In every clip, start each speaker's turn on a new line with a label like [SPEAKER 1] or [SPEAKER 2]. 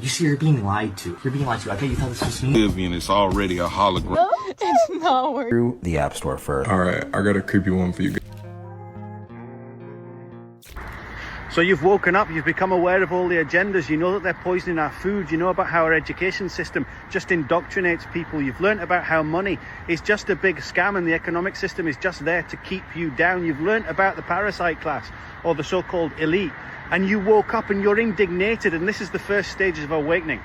[SPEAKER 1] You see, you're being lied to. You're being lied to. I bet you thought this was me.
[SPEAKER 2] Vivian, it's already a hologram.
[SPEAKER 3] No, it's not working.
[SPEAKER 1] Through the App Store first.
[SPEAKER 2] Alright, I got a creepy one for you guys.
[SPEAKER 4] So you've woken up, you've become aware of all the agendas, you know that they're poisoning our food, you know about how our education system just indoctrinates people, you've learnt about how money is just a big scam and the economic system is just there to keep you down, you've learnt about the parasite class or the so-called elite, and you woke up and you're indignated, and this is the first stages of awakening.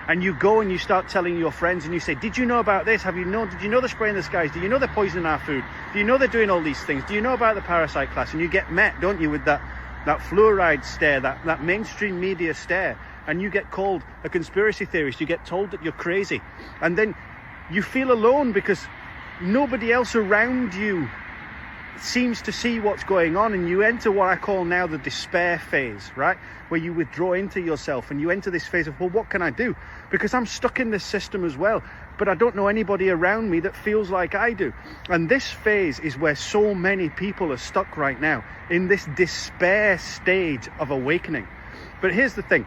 [SPEAKER 4] And you go and you start telling your friends and you say, did you know about this? Did you know they're spraying the skies? Do you know they're poisoning our food? Do you know they're doing all these things? Do you know about the parasite class? And you get met, don't you, with that fluoride stare, that mainstream media stare, and you get called a conspiracy theorist, you get told that you're crazy, and then you feel alone because nobody else around you seems to see what's going on, and you enter what I call now the despair phase, right? Where you withdraw into yourself and you enter this phase of, well, what can I do? Because I'm stuck in this system as well, but I don't know anybody around me that feels like I do. And this phase is where so many people are stuck right now, in this despair stage of awakening. But here's the thing.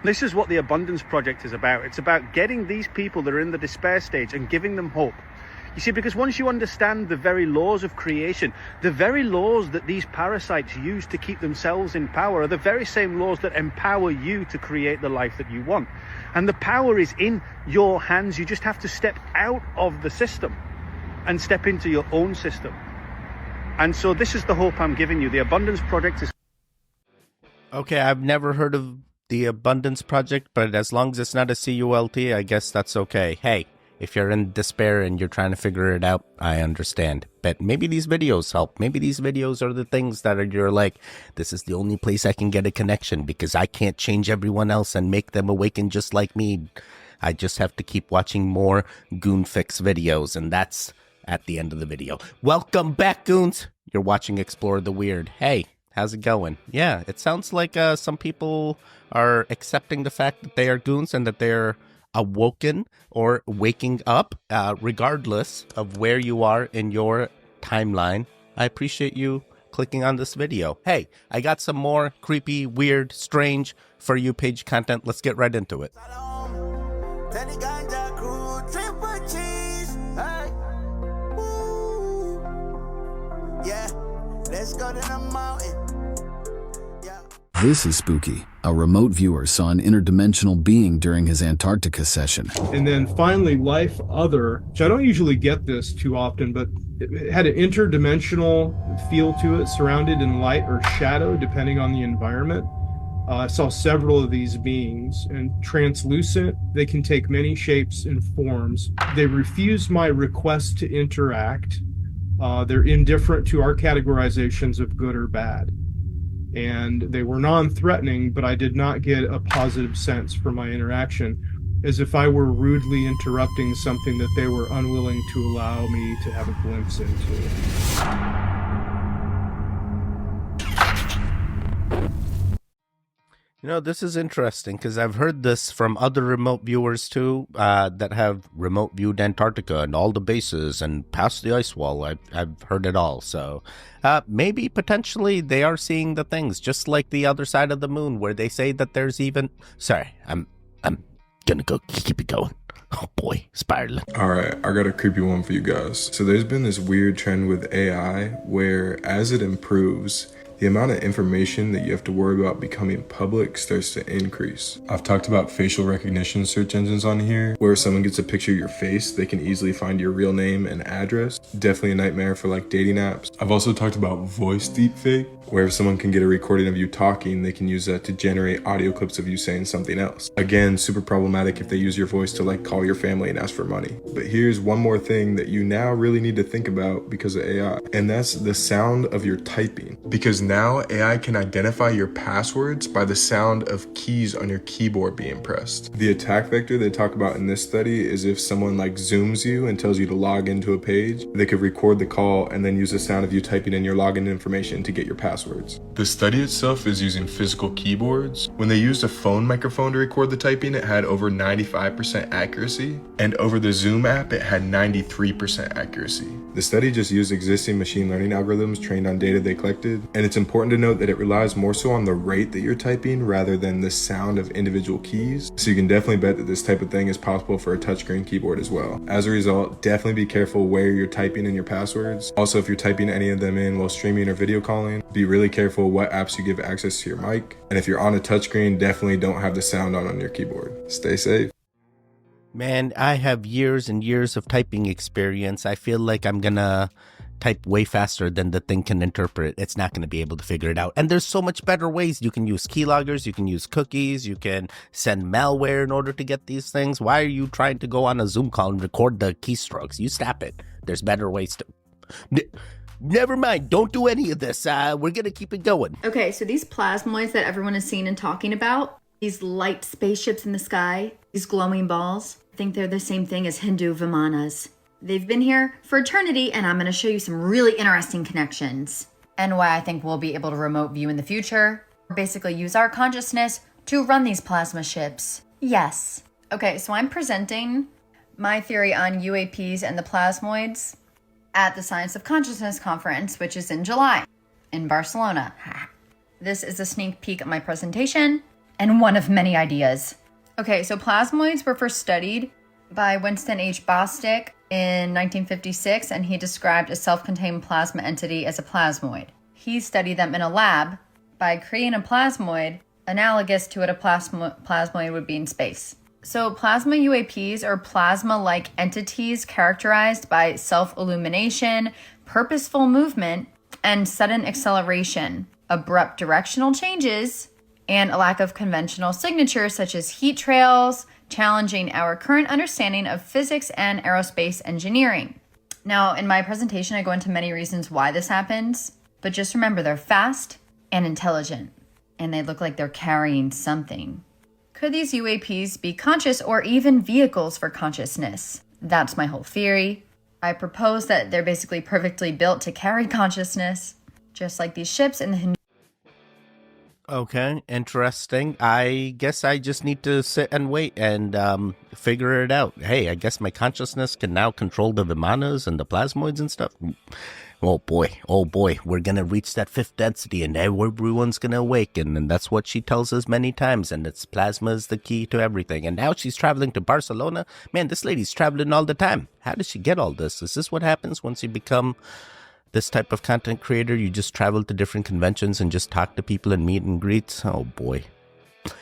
[SPEAKER 4] This is what the Abundance Project is about. It's about getting these people that are in the despair stage and giving them hope. You see, because once you understand the very laws of creation, the very laws that these parasites use to keep themselves in power are the very same laws that empower you to create the life that you want. And the power is in your hands. You just have to step out of the system and step into your own system. And so this is the hope I'm giving you. The Abundance Project is...
[SPEAKER 5] Okay, I've never heard of the Abundance Project, but as long as it's not a CULT, I guess that's okay. Hey, if you're in despair and you're trying to figure it out, I understand. But maybe these videos help. Maybe these videos are the things that you're like, this is the only place I can get a connection because I can't change everyone else and make them awaken just like me. I just have to keep watching more Goon Fix videos, and that's at the end of the video. Welcome back, Goons. You're watching Explore the Weird. Hey, how's it going? Yeah, it sounds like some people are accepting the fact that they are goons and that they're awoken or waking up, regardless of where you are in your timeline. I appreciate you clicking on this video. Hey, I got some more creepy, weird, strange For You page content. Let's get right into it.
[SPEAKER 6] This is Spooky. A remote viewer saw an interdimensional being during his Antarctica session.
[SPEAKER 7] And then finally, Life Other, which I don't usually get this too often, but it had an interdimensional feel to it, surrounded in light or shadow, depending on the environment. I saw several of these beings, and translucent. They can take many shapes and forms. They refused my request to interact. They're indifferent to our categorizations of good or bad. And they were non-threatening, but I did not get a positive sense from my interaction, as if I were rudely interrupting something that they were unwilling to allow me to have a glimpse into.
[SPEAKER 5] You know, this is interesting because I've heard this from other remote viewers too, that have remote viewed Antarctica and all the bases and past the ice wall. I've heard it all. So maybe potentially they are seeing the things just like the other side of the moon, where they say that there's even. Sorry, I'm gonna go keep it going. Oh boy, spiraling.
[SPEAKER 2] Alright, I got a creepy one for you guys. So there's been this weird trend with AI where as it improves, the amount of information that you have to worry about becoming public starts to increase. I've talked about facial recognition search engines on here, where if someone gets a picture of your face, they can easily find your real name and address. Definitely a nightmare for like dating apps. I've also talked about voice deepfake, where if someone can get a recording of you talking, they can use that to generate audio clips of you saying something else. Again, super problematic if they use your voice to like call your family and ask for money. But here's one more thing that you now really need to think about because of AI, and that's the sound of your typing. Because now AI can identify your passwords by the sound of keys on your keyboard being pressed. The attack vector they talk about in this study is if someone like zooms you and tells you to log into a page, they could record the call and then use the sound of you typing in your login information to get your passwords. The study itself is using physical keyboards. When they used a phone microphone to record the typing, it had over 95% accuracy, and over the Zoom app, it had 93% accuracy. The study just used existing machine learning algorithms trained on data they collected, and it's It's important to note that it relies more so on the rate that you're typing rather than the sound of individual keys. So you can definitely bet that this type of thing is possible for a touchscreen keyboard as well. As a result, definitely be careful where you're typing in your passwords. Also, if you're typing any of them in while streaming or video calling, be really careful what apps you give access to your mic. And if you're on a touchscreen, definitely don't have the sound on your keyboard. Stay safe.
[SPEAKER 5] Man, I have years and years of typing experience. I feel like I'm gonna type way faster than the thing can interpret. It's not going to be able to figure it out. And there's so much better ways. You can use keyloggers, you can use cookies, you can send malware in order to get these things. Why are you trying to go on a Zoom call and record the keystrokes? You stop it. There's better ways to... Never mind. Don't do any of this. We're going to keep it going.
[SPEAKER 3] Okay, so these plasmoids that everyone is seeing and talking about, these light spaceships in the sky, these glowing balls, I think they're the same thing as Hindu Vimanas. They've been here for eternity, and I'm going to show you some really interesting connections. And why I think we'll be able to remote view in the future. Basically use our consciousness to run these plasma ships. Yes. Okay, so I'm presenting my theory on UAPs and the plasmoids at the Science of Consciousness conference, which is in July in Barcelona. This is a sneak peek of my presentation and one of many ideas. Okay, so plasmoids were first studied by Winston H. Bostick in 1956, and he described a self-contained plasma entity as a plasmoid. He studied them in a lab by creating a plasmoid analogous to what a plasmoid would be in space. So plasma UAPs are plasma-like entities characterized by self-illumination, purposeful movement, and sudden acceleration, abrupt directional changes, and a lack of conventional signatures such as heat trails, challenging our current understanding of physics and aerospace engineering. Now, in my presentation, I go into many reasons why this happens, but just remember they're fast and intelligent, and they look like they're carrying something. Could these UAPs be conscious or even vehicles for consciousness? That's my whole theory. I propose that they're basically perfectly built to carry consciousness, just like these ships in the Hindu.
[SPEAKER 5] Okay, interesting. I guess I just need to sit and wait and figure it out. Hey, I guess my consciousness can now control the Vimanas and the plasmoids and stuff. Oh boy, we're gonna reach that fifth density and everyone's gonna awaken, and that's what she tells us many times, and it's plasma is the key to everything. And now she's traveling to Barcelona. Man, this lady's traveling all the time. How does she get all this? Is this what happens once you become this type of content creator? You just travel to different conventions and just talk to people and meet and greets? Oh boy.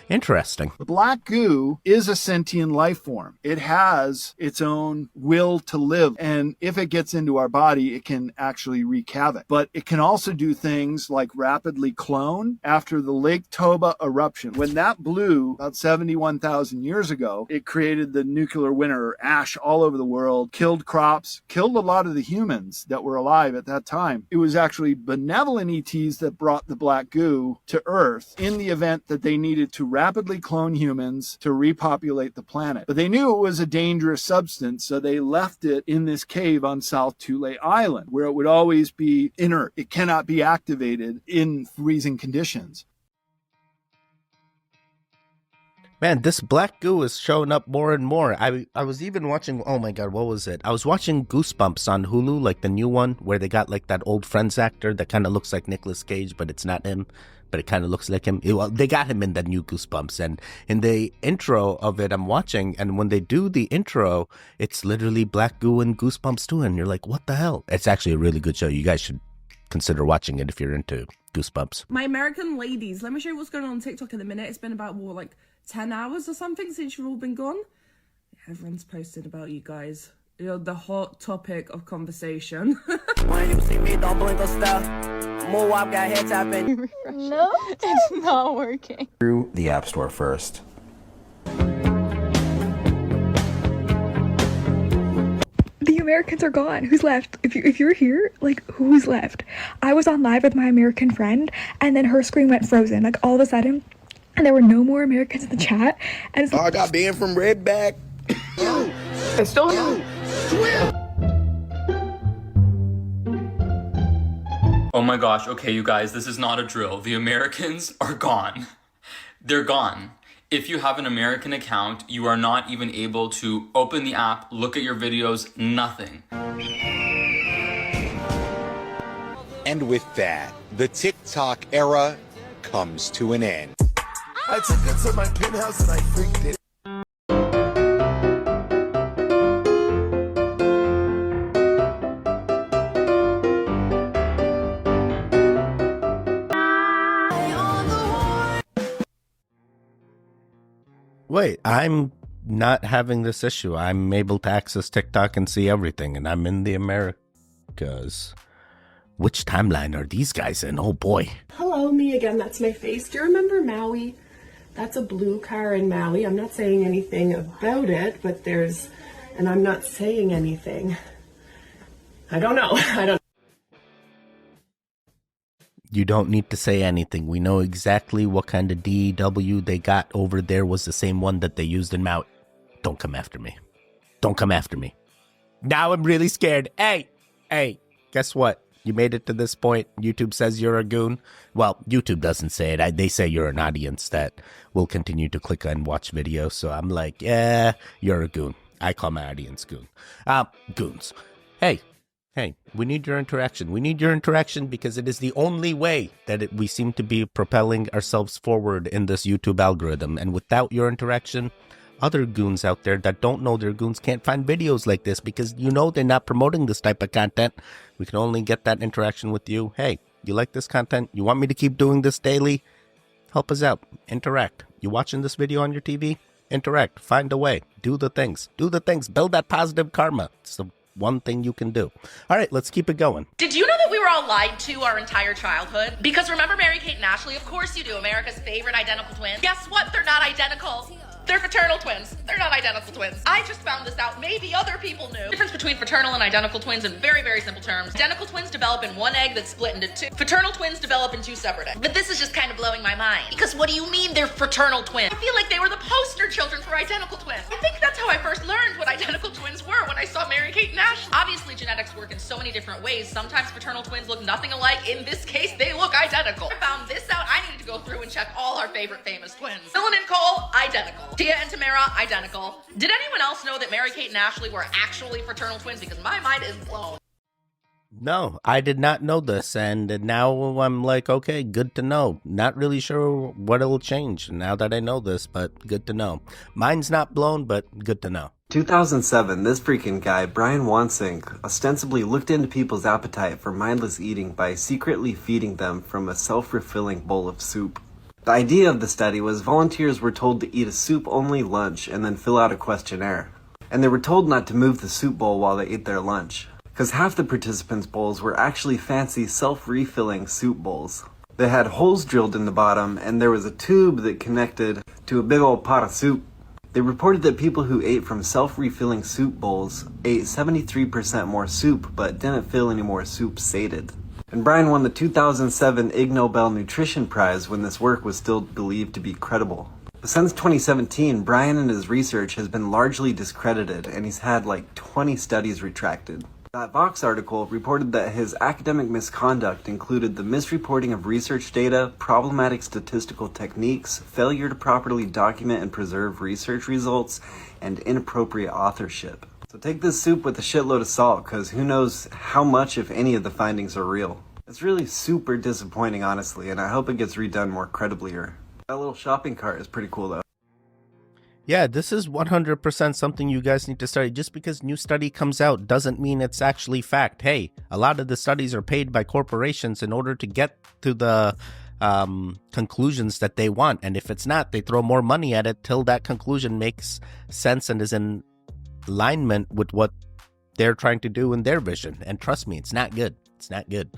[SPEAKER 5] Interesting.
[SPEAKER 8] The black goo is a sentient life form. It has its own will to live. And if it gets into our body, it can actually wreak havoc. But it can also do things like rapidly clone after the Lake Toba eruption. When that blew about 71,000 years ago, it created the nuclear winter, ash all over the world, killed crops, killed a lot of the humans that were alive at that time. It was actually benevolent ETs that brought the black goo to Earth in the event that they needed to rapidly clone humans to repopulate the planet. But they knew it was a dangerous substance, so they left it in this cave on South Tule Island, where it would always be inert. It cannot be activated in freezing conditions.
[SPEAKER 5] Man, this black goo is showing up more and more. I was even watching, oh my god, what was it? I was watching Goosebumps on Hulu, like the new one, where they got like that old Friends actor that kind of looks like Nicolas Cage, but it's not him, but it kind of looks like him. Well, they got him in the new Goosebumps, and in the intro of it, I'm watching, and when they do the intro, it's literally black goo and Goosebumps too, and you're like, what the hell? It's actually a really good show. You guys should consider watching it if you're into Goosebumps.
[SPEAKER 9] My American ladies, let me show you what's going on TikTok in a minute. It's been about, like 10 hours or something since you've all been gone. Everyone's posted about you guys. You're the hot topic of conversation.
[SPEAKER 10] When you see me, don't blink or stop. Move up, got head tapping.
[SPEAKER 11] No, it's not working.
[SPEAKER 1] Through the App Store first.
[SPEAKER 11] The Americans are gone. Who's left? If you're here, like, who's left? I was on live with my American friend, and then her screen went frozen, like, all of a sudden, and there were no more Americans in the chat. And
[SPEAKER 10] I got banned from Redback.
[SPEAKER 11] It's still.
[SPEAKER 12] Oh my gosh, okay, you guys, this is not a drill. The Americans are gone. They're gone. If you have an American account, you are not even able to open the app, look at your videos, nothing.
[SPEAKER 13] And with that, the TikTok era comes to an end.
[SPEAKER 14] I took it to my penthouse and I freaked it.
[SPEAKER 5] Wait, I'm not having this issue. I'm able to access TikTok and see everything, and I'm in the Americas. Which timeline are these guys in? Oh boy.
[SPEAKER 15] Hello, me again. That's my face. Do you remember Maui? That's a blue car in Maui. I'm not saying anything about it, but there's, and I'm not saying anything. I don't know. I don't.
[SPEAKER 5] You don't need to say anything. We know exactly what kind of DEW they got over there was the same one that they used in Maui. Don't come after me. Don't come after me. Now I'm really scared. Hey, guess what? You made it to this point. YouTube says you're a goon. Well, YouTube doesn't say it. They say you're an audience that will continue to click and watch videos. So I'm like, yeah, you're a goon. I call my audience goon. Goons. Hey, we need your interaction. We need your interaction because it is the only way that we seem to be propelling ourselves forward in this YouTube algorithm. And without your interaction, other goons out there that don't know they're goons can't find videos like this because you know they're not promoting this type of content. We can only get that interaction with you. Hey, you like this content? You want me to keep doing this daily? Help us out. Interact. You watching this video on your TV? Interact. Find a way. Do the things. Do the things. Build that positive karma. It's the one thing you can do. All right, let's keep it going.
[SPEAKER 16] Did you know that we were all lied to our entire childhood? Because remember Mary-Kate and Ashley? Of course you do. America's favorite identical twins. Guess what? They're not identical. They're fraternal twins. They're not identical twins. I just found this out. Maybe other people knew. The difference between fraternal and identical twins in very, very simple terms. Identical twins develop in one egg that's split into two. Fraternal twins develop in two separate eggs. But this is just kind of blowing my mind. Because what do you mean they're fraternal twins? I feel like they were the poster children for identical twins. I think that's how I first learned what identical twins were when I saw Mary-Kate and Ashley. Obviously, genetics work in so many different ways. Sometimes fraternal twins look nothing alike. In this case, they look identical. I found this out. I needed to go through and check all our favorite famous twins. Dylan and Cole, identical. Tia and Tamara, identical. Did anyone else know that Mary-Kate and Ashley were actually fraternal twins? Because my mind is blown.
[SPEAKER 5] No, I did not know this, and now I'm like, okay, good to know. Not really sure what it'll change now that I know this, but good to know. Mine's not blown, but good to know.
[SPEAKER 17] 2007, this freaking guy, Brian Wansink, ostensibly looked into people's appetite for mindless eating by secretly feeding them from a self-refilling bowl of soup. The idea of the study was volunteers were told to eat a soup-only lunch and then fill out a questionnaire. And they were told not to move the soup bowl while they ate their lunch, because half the participants' bowls were actually fancy self-refilling soup bowls. They had holes drilled in the bottom, and there was a tube that connected to a big old pot of soup. They reported that people who ate from self-refilling soup bowls ate 73% more soup, but didn't feel any more soup sated. And Brian won the 2007 Ig Nobel Nutrition Prize when this work was still believed to be credible. But since 2017, Brian and his research has been largely discredited, and he's had like 20 studies retracted. That Vox article reported that his academic misconduct included the misreporting of research data, problematic statistical techniques, failure to properly document and preserve research results, and inappropriate authorship. So take this soup with a shitload of salt, because who knows how much, if any, of the findings are real. It's really super disappointing, honestly, and I hope it gets redone more credibly. That little shopping cart is pretty cool, though.
[SPEAKER 5] Yeah, this is 100% something you guys need to study. Just because new study comes out doesn't mean it's actually fact. Hey, a lot of the studies are paid by corporations in order to get to the conclusions that they want. And if it's not, they throw more money at it till that conclusion makes sense and is in alignment with what they're trying to do in their vision. And trust me, it's not good. It's not good.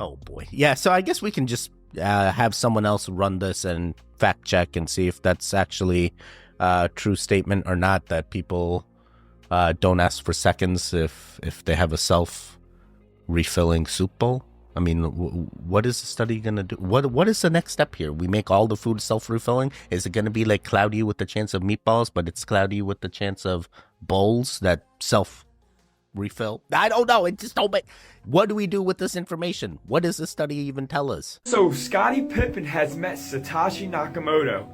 [SPEAKER 5] Oh boy. Yeah, so I guess we can just have someone else run this and fact check and see if that's actually a true statement or not, that people don't ask for seconds if they have a self-refilling soup bowl. I mean, what is the study going to do? What is the next step here? We make all the food self-refilling? Is it going to be like Cloudy with the chance of meatballs, but it's Cloudy with the chance of bowls that self-refill? I don't know. It just don't make... What do we do with this information? What does the study even tell us?
[SPEAKER 18] So Scottie Pippen has met Satoshi Nakamoto.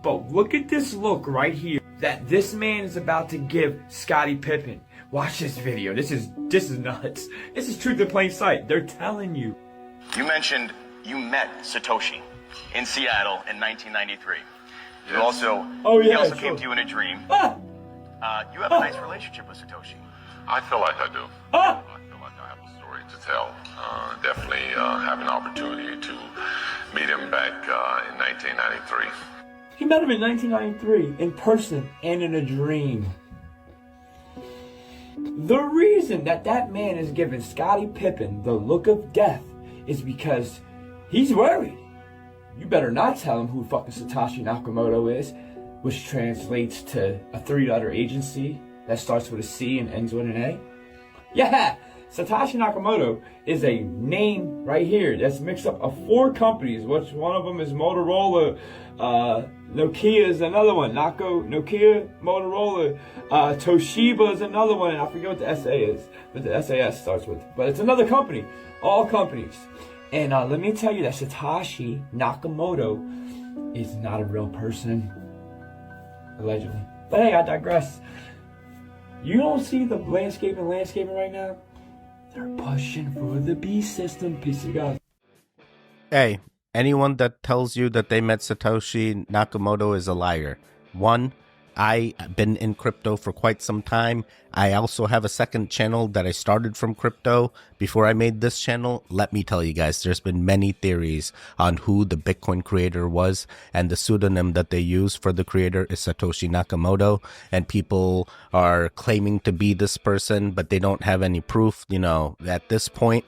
[SPEAKER 18] But look at this look right here that this man is about to give Scottie Pippen. Watch this video. This is nuts. This is truth in plain sight. They're telling you
[SPEAKER 19] You mentioned you met Satoshi in Seattle in 1993. You also, he also came to you in a dream. You have a nice relationship with Satoshi.
[SPEAKER 20] I feel like I do. I feel like I have a story to tell. Definitely have an opportunity to meet him back in 1993.
[SPEAKER 18] He met him in 1993 in person and in a dream. The reason that man is giving Scottie Pippen the look of death is because he's worried. You better not tell him who fucking Satoshi Nakamoto is, which translates to a 3-letter agency that starts with a C and ends with an A. Yeah, Satoshi Nakamoto is a name right here that's mixed up of 4 companies, which one of them is Motorola, Nokia is another one, Nokia, Motorola, Toshiba is another one, and I forget what the SA is, but the SAS starts with. But it's another company, all companies. And let me tell you that Satoshi Nakamoto is not a real person, allegedly. But hey, I digress. You don't see the landscaping right now? They're pushing for the B system, piece of God.
[SPEAKER 5] Hey, anyone that tells you that they met Satoshi Nakamoto is a liar. One, I've been in crypto for quite some time. I also have a second channel that I started from crypto before I made this channel. Let me tell you guys, there's been many theories on who the Bitcoin creator was, and the pseudonym that they use for the creator is Satoshi Nakamoto, and people are claiming to be this person, but they don't have any proof. You know, at this point,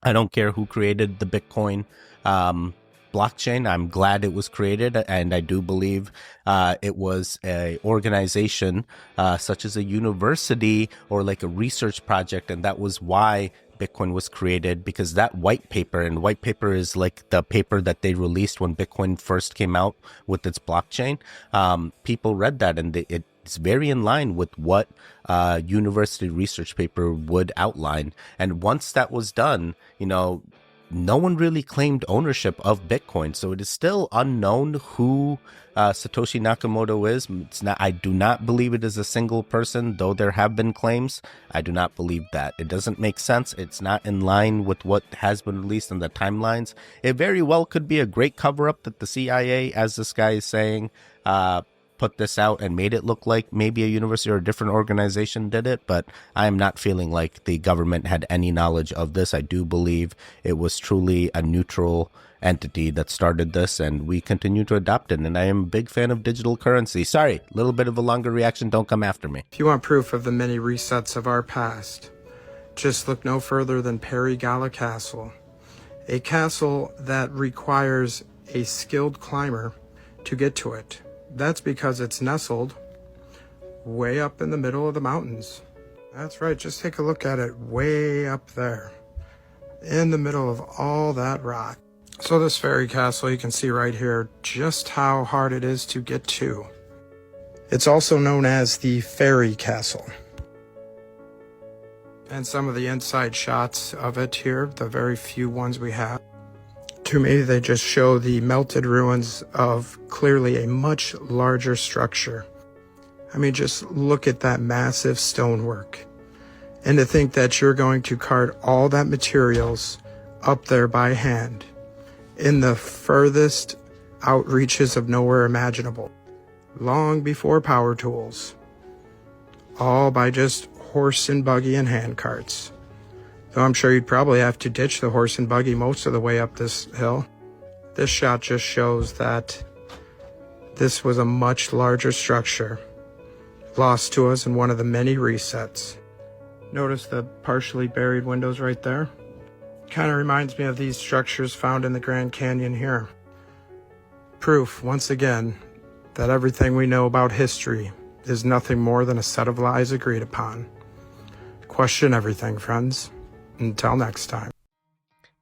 [SPEAKER 5] I don't care who created the Bitcoin blockchain. I'm glad it was created, and I do believe it was a organization such as a university or like a research project, and that was why Bitcoin was created, because that white paper, and white paper is like the paper that they released when Bitcoin first came out with its blockchain. People read that, and it's very in line with what university research paper would outline. And once that was done, you know, no one really claimed ownership of Bitcoin, so it is still unknown who Satoshi Nakamoto is. It's not. I do not believe it is a single person, though there have been claims. I do not believe that. It doesn't make sense. It's not in line with what has been released in the timelines. It very well could be a great cover-up that the CIA, as this guy is saying, put this out and made it look like maybe a university or a different organization did it, but I am not feeling like the government had any knowledge of this. I do believe it was truly a neutral entity that started this, and we continue to adopt it, and I am a big fan of digital currency. Sorry, a little bit of a longer reaction, don't come after me.
[SPEAKER 21] If you want proof of the many resets of our past, just look no further than Paragala Castle, a castle that requires a skilled climber to get to it. That's because it's nestled way up in the middle of the mountains. That's right, just take a look at it way up there, in the middle of all that rock. So this fairy castle, you can see right here just how hard it is to get to. It's also known as the fairy castle. And some of the inside shots of it here, the very few ones we have, to me, they just show the melted ruins of clearly a much larger structure. I mean, just look at that massive stonework. And to think that you're going to cart all that materials up there by hand in the furthest outreaches of nowhere imaginable, long before power tools, all by just horse and buggy and hand carts. Though I'm sure you'd probably have to ditch the horse and buggy most of the way up this hill. This shot just shows that this was a much larger structure, lost to us in one of the many resets. Notice the partially buried windows right there? Kind of reminds me of these structures found in the Grand Canyon here. Proof, once again, that everything we know about history is nothing more than a set of lies agreed upon. Question everything, friends. Until next time.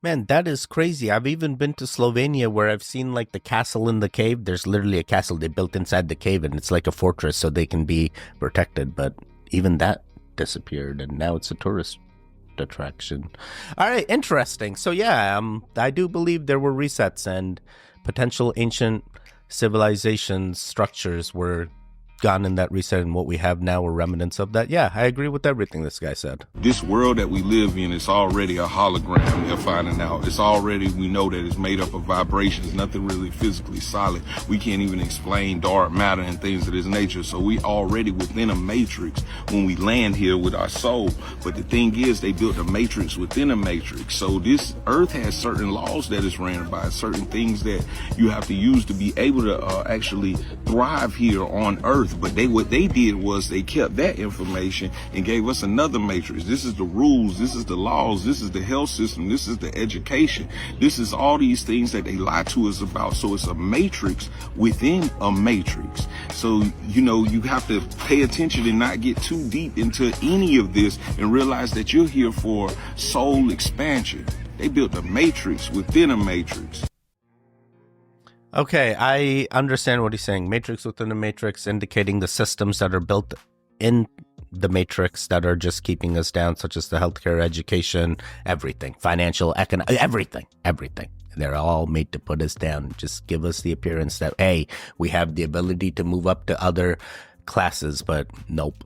[SPEAKER 5] Man, that is crazy. I've even been to Slovenia where I've seen like the castle in the cave. There's literally a castle they built inside the cave, and it's like a fortress so they can be protected. But even that disappeared, and now it's a tourist attraction. All right, interesting. So yeah, I do believe there were resets and potential ancient civilization structures were gone in that reset, and what we have now are remnants of that. Yeah, I agree with everything this guy said.
[SPEAKER 4] This world that we live in is already a hologram, they're finding out. It's already, we know that it's made up of vibrations, nothing really physically solid. We can't even explain dark matter and things of this nature. So we already within a matrix when we land here with our soul. But the thing is, they built a matrix within a matrix. So this earth has certain laws that it's ran by, certain things that you have to use to be able to actually thrive here on earth. But what they did was they kept that information and gave us another matrix. This is the rules, this is the laws, this is the health system, this is the education, this is all these things that they lie to us about. So it's a matrix within a matrix. So, you know, you have to pay attention and not get too deep into any of this and realize that you're here for soul expansion. They built a matrix within a matrix.
[SPEAKER 5] Okay, I understand what he's saying. Matrix within a matrix, indicating the systems that are built in the matrix that are just keeping us down, such as the healthcare, education, everything, financial, economic, everything. They're all made to put us down, just give us the appearance that, hey, we have the ability to move up to other classes, but nope.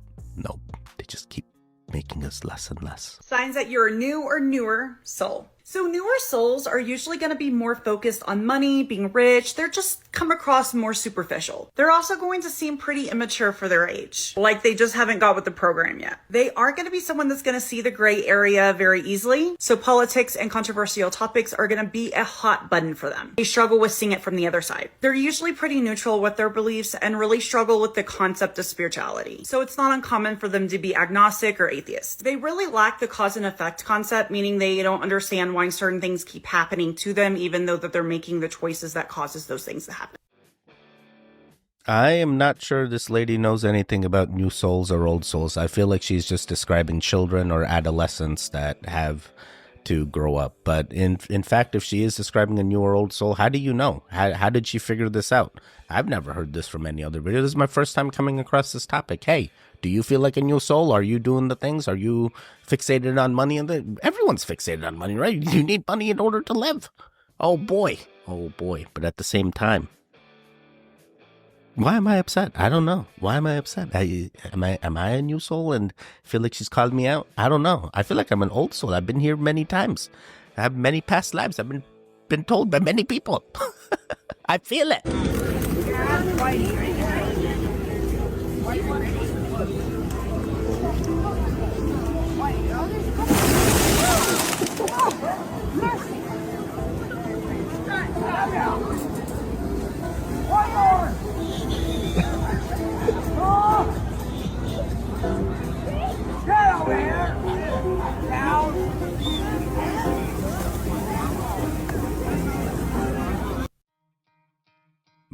[SPEAKER 5] They just keep making us less and less.
[SPEAKER 22] Signs that you're a new or newer soul. So newer souls are usually going to be more focused on money, being rich. They're just come across more superficial. They're also going to seem pretty immature for their age, like they just haven't got with the program yet. They aren't going to be someone that's going to see the gray area very easily. So politics and controversial topics are going to be a hot button for them. They struggle with seeing it from the other side. They're usually pretty neutral with their beliefs and really struggle with the concept of spirituality. So it's not uncommon for them to be agnostic or atheist. They really lack the cause and effect concept, meaning they don't understand why certain things keep happening to them, even though that they're making the choices that causes those things to happen.
[SPEAKER 5] I am not sure this lady knows anything about new souls or old souls. I feel like she's just describing children or adolescents that have to grow up. But in fact, if she is describing a new or old soul, how do you know? How did she figure this out? I've never heard this from any other video. This is my first time coming across this topic. Hey, do you feel like a new soul? Are you doing the things? Are you fixated on money? Everyone's fixated on money, right? You need money in order to live. Oh boy. But at the same time, why am I upset? I don't know. Why am I upset? Am I a new soul and feel like she's called me out? I don't know. I feel like I'm an old soul. I've been here many times. I have many past lives. I've been told by many people. I feel it.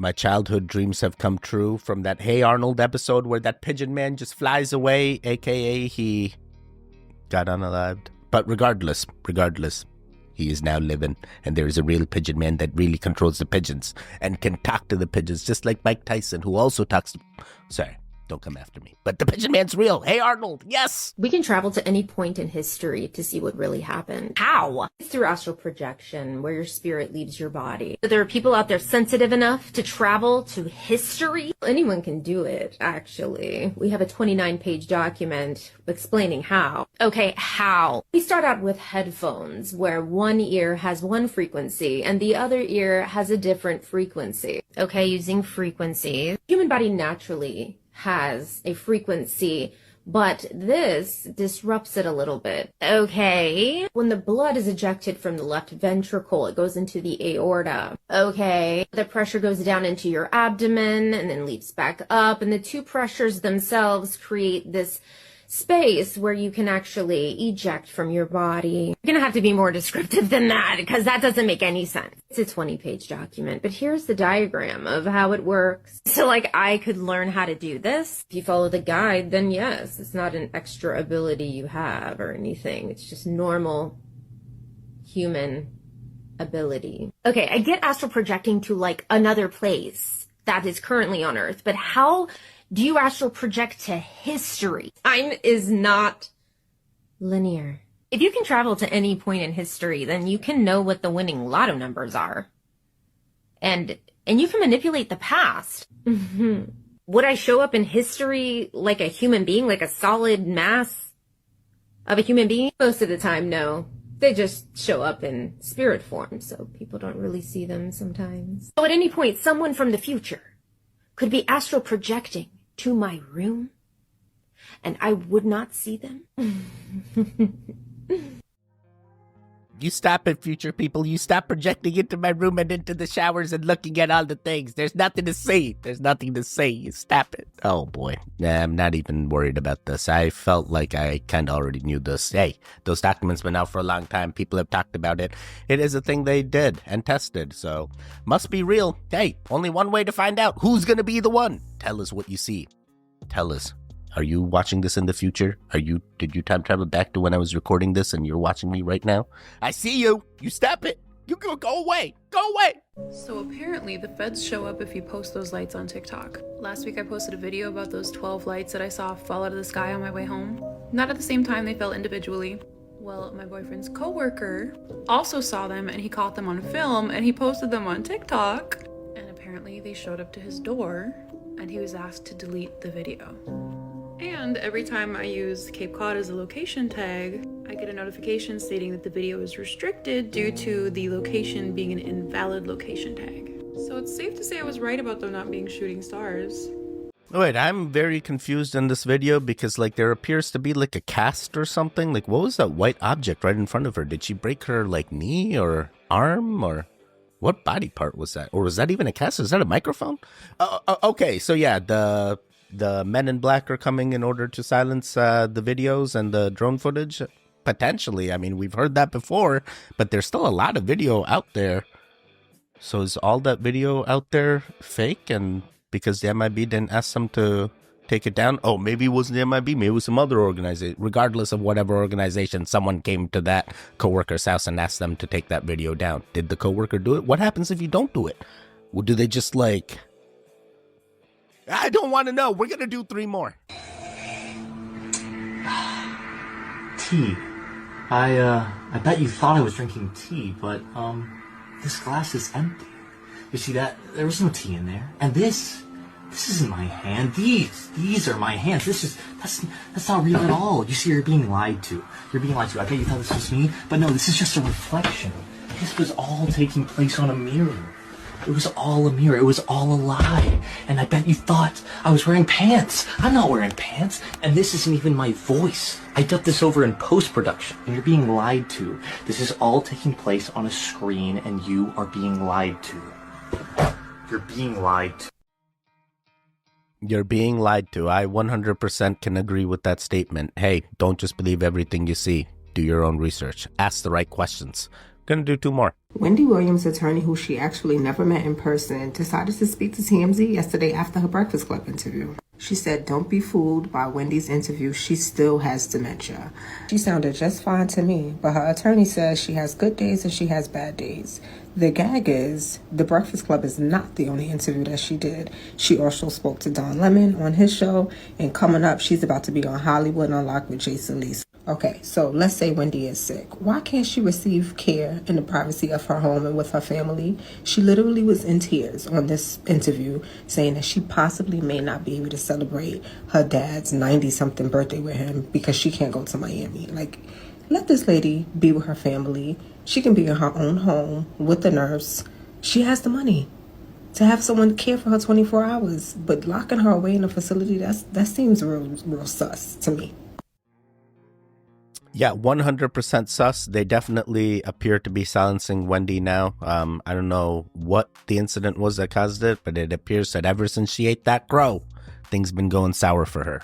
[SPEAKER 5] My childhood dreams have come true from that Hey Arnold episode where that pigeon man just flies away, aka he got unalived. But regardless, he is now living, and there is a real pigeon man that really controls the pigeons and can talk to the pigeons, just like Mike Tyson, who also talks to... Sorry, don't come after me. But the pigeon man's real. Hey Arnold, yes!
[SPEAKER 23] We can travel to any point in history to see what really happened. How? It's through astral projection, where your spirit leaves your body. There are people out there sensitive enough to travel to history. Anyone can do it, actually. We have a 29-page document explaining how. Okay, how? We start out with headphones, where one ear has one frequency and the other ear has a different frequency. Okay, using frequencies. Human body naturally has a frequency, but this disrupts it a little bit. Okay. When the blood is ejected from the left ventricle, it goes into the aorta. Okay. The pressure goes down into your abdomen and then leaps back up, and the two pressures themselves create this space where you can actually eject from your body. You're gonna have to be more descriptive than that, because that doesn't make any sense. It's a 20-page document, but here's the diagram of how it works. So like I could learn how to do this. If you follow the guide, then yes, it's not an extra ability you have or anything. It's just normal human ability. Okay, I get astral projecting to like another place that is currently on Earth, but how do you astral project to history? Time is not linear. If you can travel to any point in history, then you can know what the winning lotto numbers are. And you can manipulate the past. Would I show up in history like a human being, like a solid mass of a human being? Most of the time, no. They just show up in spirit form, so people don't really see them sometimes. So at any point, someone from the future could be astral projecting to my room, and I would not see them.
[SPEAKER 5] You stop it, future people. You stop projecting into my room and into the showers and looking at all the things. There's nothing to see. There's nothing to see. You stop it. Oh, boy. Nah, I'm not even worried about this. I felt like I kind of already knew this. Hey, those documents been out for a long time. People have talked about it. It is a thing they did and tested, so must be real. Hey, only one way to find out. Who's going to be the one? Tell us what you see. Tell us. Are you watching this in the future? Did you time travel back to when I was recording this and you're watching me right now? I see you. You stop it. You go away. Go away.
[SPEAKER 2] So apparently the feds show up if you post those lights on TikTok. Last week I posted a video about those 12 lights that I saw fall out of the sky on my way home. Not at the same time, they fell individually. Well, my boyfriend's coworker also saw them and he caught them on film and he posted them on TikTok. And apparently they showed up to his door and he was asked to delete the video. And every time I use Cape Cod as a location tag, I get a notification stating that the video is restricted due to the location being an invalid location tag. So it's safe to say I was right about them not being shooting stars.
[SPEAKER 5] Wait, I'm very confused in this video because, like, there appears to be, like, a cast or something. Like, what was that white object right in front of her? Did she break her, like, knee or arm or what body part was that? Or was that even a cast? Is that a microphone? Okay, so yeah, the men in black are coming in order to silence the videos and the drone footage? Potentially. I mean, we've heard that before, but there's still a lot of video out there. So is all that video out there fake? And because the MIB didn't ask them to take it down? Oh, maybe it wasn't the MIB. Maybe it was some other organization. Regardless of whatever organization, someone came to that coworker's house and asked them to take that video down. Did the coworker do it? What happens if you don't do it? Well, do they just like... I don't want to know. We're going to do 3 more.
[SPEAKER 6] Tea. I bet you thought I was drinking tea, but, this glass is empty. You see that? There was no tea in there. And this isn't my hand. These are my hands. That's not real at all. You see, you're being lied to. You're being lied to. I bet you thought this was me, but no, this is just a reflection. This was all taking place on a mirror. It was all a mirror. It was all a lie. And I bet you thought I was wearing pants. I'm not wearing pants. And this isn't even my voice. I dubbed this over in post-production. And you're being lied to. This is all taking place on a screen and you are being lied to. You're being lied to.
[SPEAKER 5] You're being lied to. I 100% can agree with that statement. Hey, don't just believe everything you see. Do your own research. Ask the right questions. Gonna do 2 more.
[SPEAKER 7] Wendy Williams' attorney, who she actually never met in person, decided to speak to TMZ yesterday after her Breakfast Club interview. She said, "Don't be fooled by Wendy's interview. She still has dementia." She sounded just fine to me, but her attorney says she has good days and she has bad days. The gag is, the Breakfast Club is not the only interview that she did. She also spoke to Don Lemon on his show, and coming up, she's about to be on Hollywood Unlocked with Jason Lee. Okay, so let's say Wendy is sick. Why can't she receive care in the privacy of her home and with her family? She literally was in tears on this interview, saying that she possibly may not be able to celebrate her dad's 90-something birthday with him because she can't go to Miami. Like, let this lady be with her family. She can be in her own home with the nurse. She has the money to have someone care for her 24 hours. But locking her away in a facility, that seems real sus to me.
[SPEAKER 5] Yeah, 100% sus. They definitely appear to be silencing Wendy now. I don't know what the incident was that caused it, but it appears that ever since she ate that crow, things been going sour for her.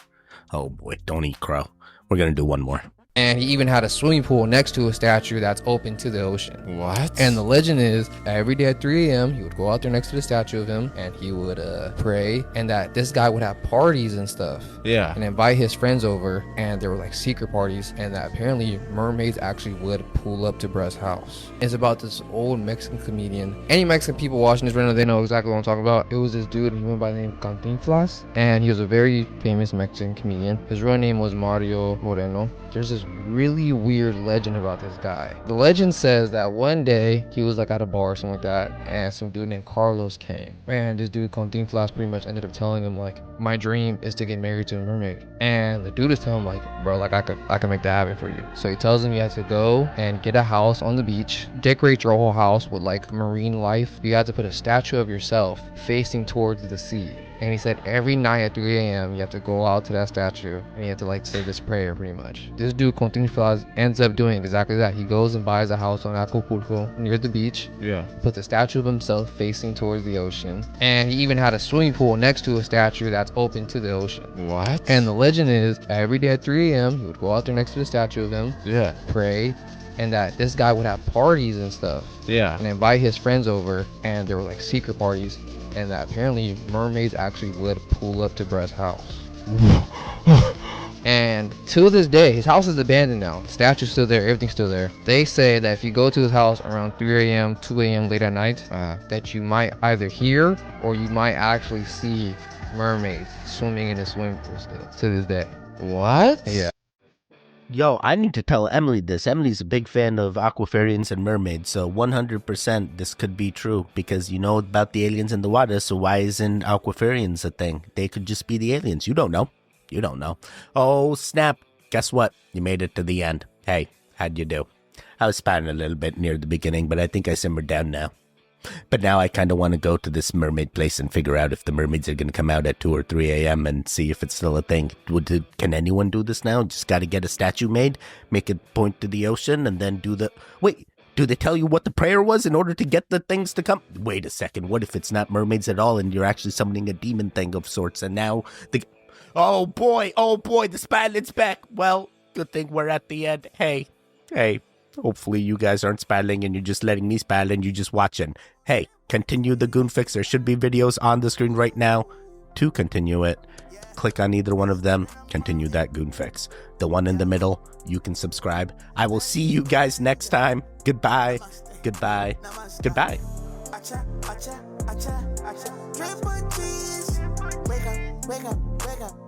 [SPEAKER 5] Oh boy, don't eat crow. We're gonna do 1 more.
[SPEAKER 24] And he even had a swimming pool next to a statue that's open to the ocean.
[SPEAKER 25] What?
[SPEAKER 24] And the legend is, every day at 3 a.m., he would go out there next to the statue of him, and he would pray, and that this guy would have parties and stuff.
[SPEAKER 25] Yeah.
[SPEAKER 24] And invite his friends over, and there were like secret parties, and that apparently mermaids actually would pull up to Brett's house. It's about this old Mexican comedian. Any Mexican people watching this right now, they know exactly what I'm talking about. It was this dude, he went by the name of Cantinflas, and he was a very famous Mexican comedian. His real name was Mario Moreno. There's this this really weird legend about this guy. The legend says that one day he was like at a bar or something like that, and some dude named Carlos came. And this dude called Dean Flash pretty much ended up telling him like, my dream is to get married to a mermaid. And the dude is telling him like, bro, like I could make that happen for you. So he tells him he has to go and get a house on the beach, decorate your whole house with like marine life. You have to put a statue of yourself facing towards the sea. And he said every night at 3 a.m. you have to go out to that statue and you have to like say this prayer pretty much. This dude Continflas ends up doing exactly that. He goes and buys a house on Acapulco near the beach. Yeah. Puts a statue of himself facing towards the ocean. And he even had a swimming pool next to a statue that's open to the ocean. What? And the legend is every day at 3 a.m. he would go out there next to the statue of him. Yeah. Pray. And that this guy would have parties and stuff. Yeah. And invite his friends over, and there were like secret parties. And that apparently mermaids actually would pull up to Brett's house. And to this day, his house is abandoned now. The statue's still there, everything's still there. They say that if you go to his house around 3 a.m., 2 a.m. late at night, that you might either hear or you might actually see mermaids swimming in his swimming pool still to this day. What? Yeah.
[SPEAKER 5] Yo, I need to tell Emily this. Emily's a big fan of aquafarians and mermaids, so 100% this could be true, because you know about the aliens in the water, so why isn't aquafarians a thing? They could just be the aliens. You don't know. You don't know. Oh, snap. Guess what? You made it to the end. Hey, how'd you do? I was spouting a little bit near the beginning, but I think I simmered down now. But now I kind of want to go to this mermaid place and figure out if the mermaids are going to come out at 2 or 3 a.m. and see if it's still a thing. Can anyone do this now? Just got to get a statue made, make it point to the ocean, and then do the... Wait, do they tell you what the prayer was in order to get the things to come? Wait a second, what if it's not mermaids at all and you're actually summoning a demon thing of sorts, and now the... Oh boy, the Spatlin's back. Well, good thing we're at the end. Hey. Hopefully you guys aren't spattling and you're just letting me spattle and you're just watching. Hey, continue the Goon Fix. There should be videos on the screen right now to continue it. Click on either one of them. Continue that Goon Fix. The one in the middle, you can subscribe. I will see you guys next time. Goodbye. Goodbye. Goodbye.
[SPEAKER 14] Wake up, wake up, wake up.